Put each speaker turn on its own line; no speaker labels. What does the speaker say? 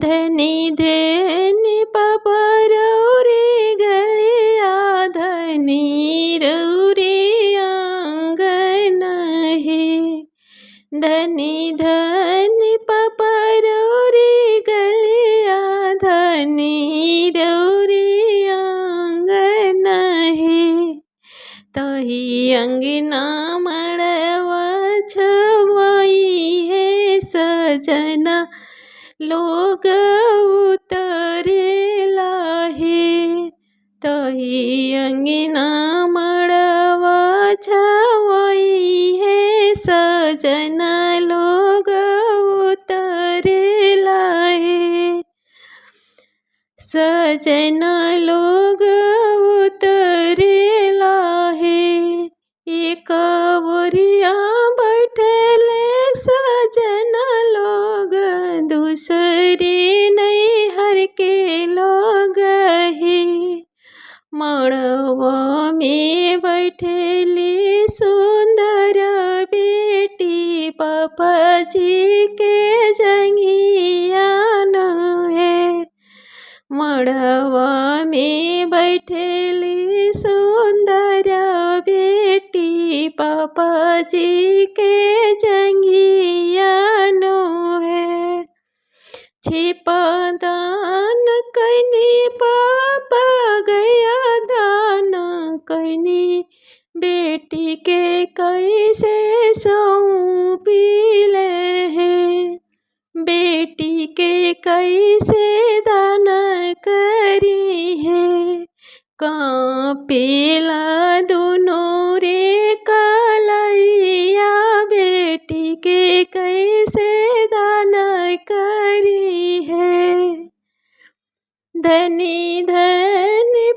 धनी धनी पपरौरी गलिया धनी रौरी आंगन है। धनी धनी पपरौरी गलिया धनी रौरी आंगन है। तही अंगना मड़वा छवाई है सजना लोग उतरेला है। तही अंगना मड़वा छवाई है सजना लोग उतरेला है। सजना लोग उतरेला है। एक बोरिया बैठले सजना लोग दूसरे नैहर के लोग है। मड़वा में बैठली सुंदर बेटी पापा जी के जंगियान है। मड़वा में बैठली सुंदर बेटी पापा जी के जंगियान है। छिपा दान कनी पापा गया दान कनी बेटी के कैसे सौंपी ले है। बेटी के कैसे दान करी है। कांपेला दोनों रे कलैया बेटी के कैसे दान करी है। धनी धनी